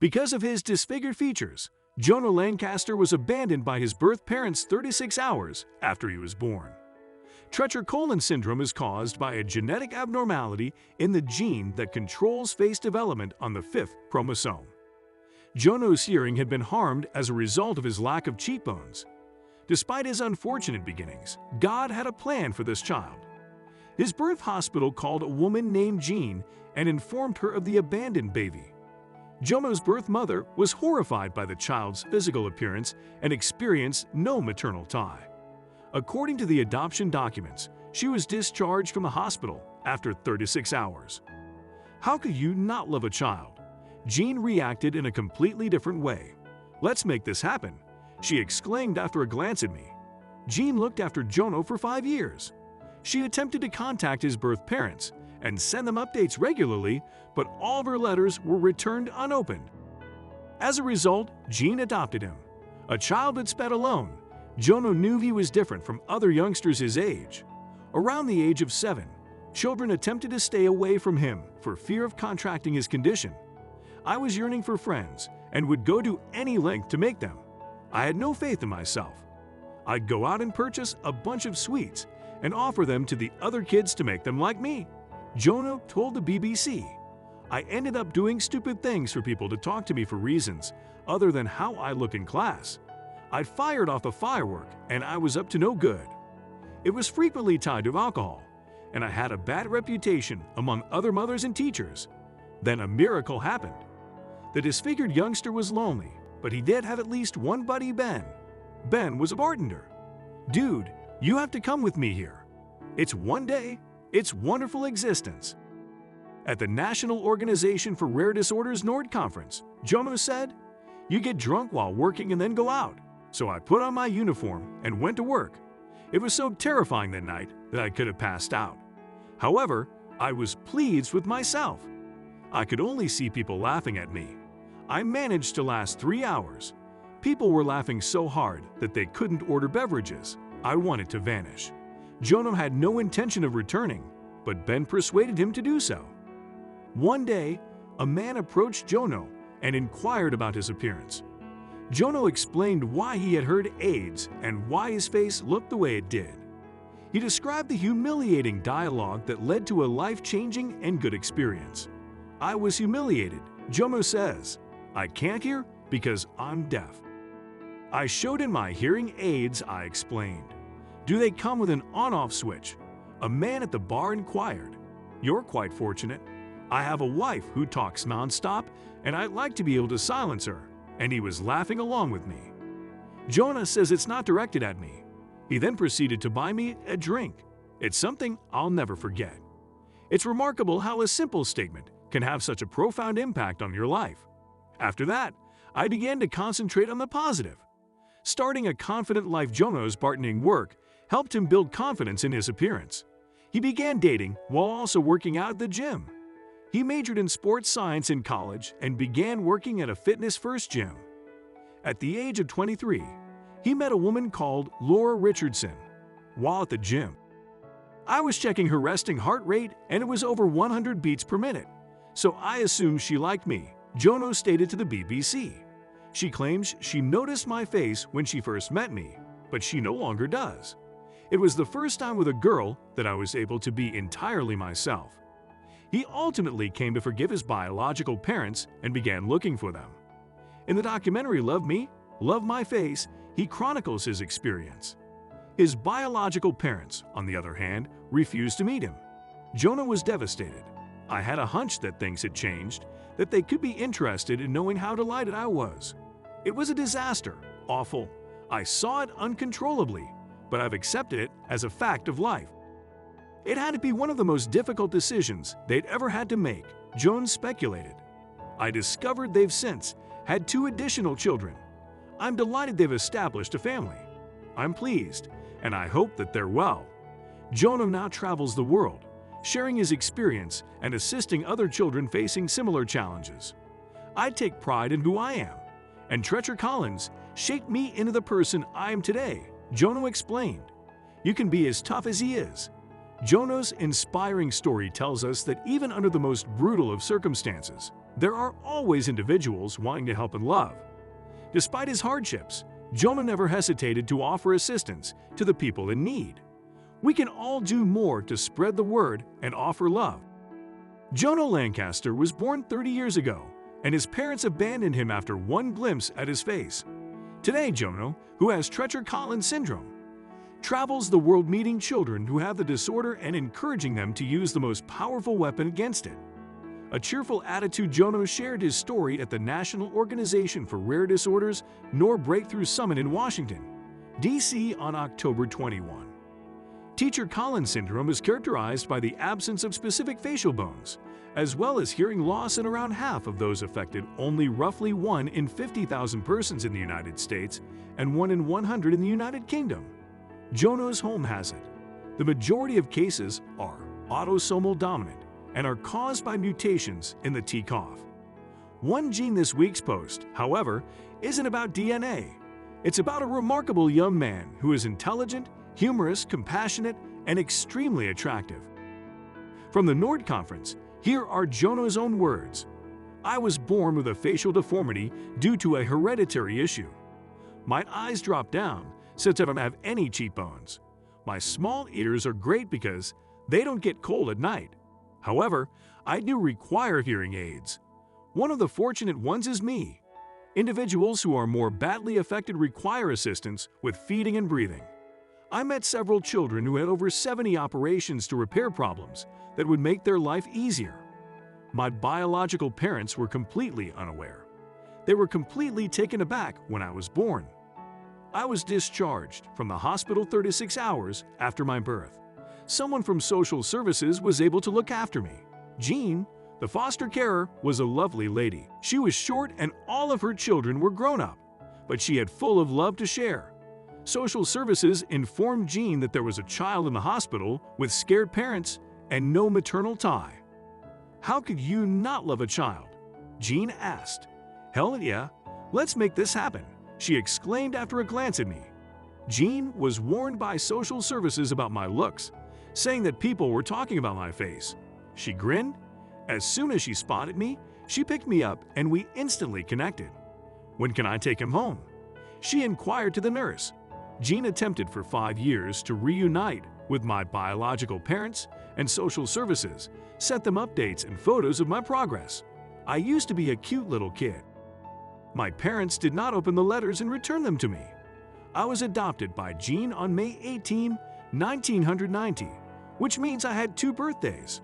Because of his disfigured features, Jono Lancaster was abandoned by his birth parents 36 hours after he was born. Treacher colon syndrome is caused by a genetic abnormality in the gene that controls face development on the 5th chromosome. Jono's hearing had been harmed as a result of his lack of cheekbones. Despite his unfortunate beginnings, God had a plan for this child. His birth hospital called a woman named Jean and informed her of the abandoned baby. Jono's birth mother was horrified by the child's physical appearance and experienced no maternal tie. According to the adoption documents, she was discharged from the hospital after 36 hours. How could you not love a child? Jean reacted in a completely different way. "Let's make this happen," she exclaimed after a glance at me. Jean looked after Jono for 5 years. She attempted to contact his birth parents and send them updates regularly, but all of her letters were returned unopened. As a result, Jean adopted him. A child that sped alone, Jono knew he was different from other youngsters his age. Around the age of 7, children attempted to stay away from him for fear of contracting his condition. I was yearning for friends and would go to any length to make them. I had no faith in myself. I'd go out and purchase a bunch of sweets and offer them to the other kids to make them like me. Jono told the BBC, "I ended up doing stupid things for people to talk to me for reasons other than how I look in class. I'd fired off a firework and I was up to no good. It was frequently tied to alcohol, and I had a bad reputation among other mothers and teachers. Then a miracle happened. The disfigured youngster was lonely, but he did have at least one buddy, Ben. Ben was a bartender. Dude, you have to come with me here. It's one day, it's wonderful existence." At the National Organization for Rare Disorders Nord Conference, Jono said, "You get drunk while working and then go out. So I put on my uniform and went to work. It was so terrifying that night that I could have passed out. However, I was pleased with myself. I could only see people laughing at me. I managed to last 3 hours. People were laughing so hard that they couldn't order beverages. I wanted to vanish." Jono had no intention of returning, but Ben persuaded him to do so. One day, a man approached Jono and inquired about his appearance. Jono explained why he had heard AIDS and why his face looked the way it did. He described the humiliating dialogue that led to a life-changing and good experience. "I was humiliated," Jono says. "I can't hear because I'm deaf. I showed in my hearing aids," I explained. "Do they come with an on-off switch?" A man at the bar inquired. "You're quite fortunate. I have a wife who talks non-stop, and I'd like to be able to silence her," and he was laughing along with me. Jono says it's not directed at me. He then proceeded to buy me a drink. It's something I'll never forget. It's remarkable how a simple statement can have such a profound impact on your life. After that, I began to concentrate on the positive. Starting a confident life, Jono's bartending work helped him build confidence in his appearance. He began dating while also working out at the gym. He majored in sports science in college and began working at a fitness-first gym. At the age of 23, he met a woman called Laura Richardson while at the gym. I was checking her resting heart rate and it was over 100 beats per minute, so I assumed she liked me, Jono stated to the BBC. She claims she noticed my face when she first met me, but she no longer does. It was the first time with a girl that I was able to be entirely myself. He ultimately came to forgive his biological parents and began looking for them. In the documentary Love Me, Love My Face, he chronicles his experience. His biological parents, on the other hand, refused to meet him. Jono was devastated. I had a hunch that things had changed, that they could be interested in knowing how delighted I was. It was a disaster, awful. I saw it uncontrollably, but I've accepted it as a fact of life. It had to be one of the most difficult decisions they'd ever had to make, Jones speculated. I discovered they've since had 2 additional children. I'm delighted they've established a family. I'm pleased, and I hope that they're well. Jono now travels the world, sharing his experience and assisting other children facing similar challenges. I take pride in who I am, and Treacher Collins shaped me into the person I am today, Jono explained. You can be as tough as he is. Jono's inspiring story tells us that even under the most brutal of circumstances, There are always individuals wanting to help and love. Despite his hardships, Jono never hesitated to offer assistance to the people in need. We can all do more to spread the word and offer love. Jono Lancaster was born 30 years ago, and his parents abandoned him after one glimpse at his face. Today, Jono, who has Treacher syndrome, travels the world meeting children who have the disorder and encouraging them to use the most powerful weapon against it. A cheerful attitude, Jono shared his story at the National Organization for Rare Disorders NOR Breakthrough Summit in Washington, D.C. on October 21. Treacher syndrome is characterized by the absence of specific facial bones, as well as hearing loss in around half of those affected, only roughly 1 in 50,000 persons in the United States and 1 in 100 in the United Kingdom. Jono's home has it. The majority of cases are autosomal dominant and are caused by mutations in the TCOF. One gene. This week's post, however, isn't about DNA. It's about a remarkable young man who is intelligent, humorous, compassionate, and extremely attractive. From the NORD conference, here are Jono's own words. "I was born with a facial deformity due to a hereditary issue. My eyes drop down since I don't have any cheekbones. My small ears are great because they don't get cold at night. However, I do require hearing aids. One of the fortunate ones is me. Individuals who are more badly affected require assistance with feeding and breathing. I met several children who had over 70 operations to repair problems that would make their life easier. My biological parents were completely unaware. They were completely taken aback when I was born. I was discharged from the hospital 36 hours after my birth. Someone from social services was able to look after me. Jean, the foster carer, was a lovely lady. She was short and all of her children were grown up, but she had full of love to share. Social services informed Jean that there was a child in the hospital with scared parents and no maternal tie. How could you not love a child? Jean asked. Hell yeah, let's make this happen, she exclaimed after a glance at me. Jean was warned by social services about my looks, saying that people were talking about my face. She grinned. As soon as she spotted me, she picked me up and we instantly connected. When can I take him home? She inquired to the nurse. Jean attempted for 5 years to reunite with my biological parents, and social services sent them updates and photos of my progress. I used to be a cute little kid. My parents did not open the letters and return them to me. I was adopted by Jean on May 18, 1990, which means I had 2 birthdays.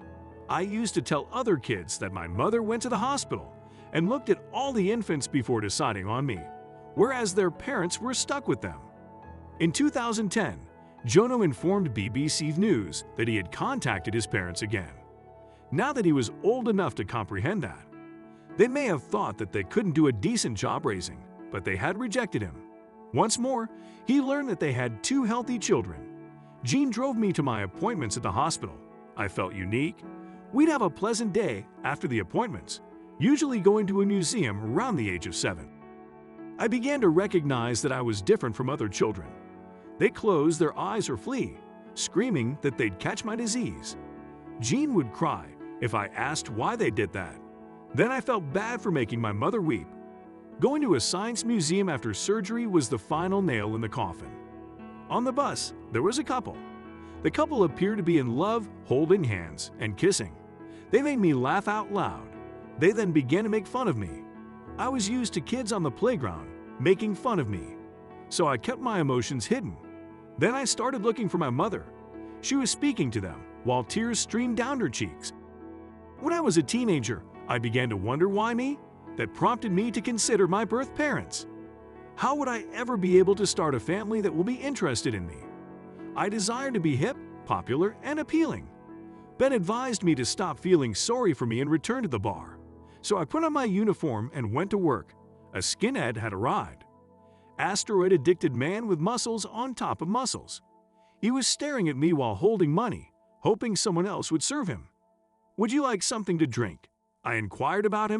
I used to tell other kids that my mother went to the hospital and looked at all the infants before deciding on me, whereas their parents were stuck with them. In 2010, Jono informed BBC News that he had contacted his parents again. Now that he was old enough to comprehend that, they may have thought that they couldn't do a decent job raising, but they had rejected him. Once more, he learned that they had 2 healthy children. Jean drove me to my appointments at the hospital. I felt unique. We'd have a pleasant day after the appointments, usually going to a museum around the age of 7. I began to recognize that I was different from other children. They closed their eyes or flee, screaming that they'd catch my disease. Jean would cry if I asked why they did that. Then I felt bad for making my mother weep. Going to a science museum after surgery was the final nail in the coffin. On the bus, there was a couple. The couple appeared to be in love, holding hands and kissing. They made me laugh out loud. They then began to make fun of me. I was used to kids on the playground making fun of me, so I kept my emotions hidden. Then I started looking for my mother. She was speaking to them while tears streamed down her cheeks. When I was a teenager, I began to wonder why me. That prompted me to consider my birth parents. How would I ever be able to start a family that will be interested in me? I desired to be hip, popular, and appealing. Ben advised me to stop feeling sorry for me and return to the bar. So I put on my uniform and went to work. A skinhead had arrived. Asteroid-addicted man with muscles on top of muscles. He was staring at me while holding money, hoping someone else would serve him. "Would you like something to drink?" I inquired about him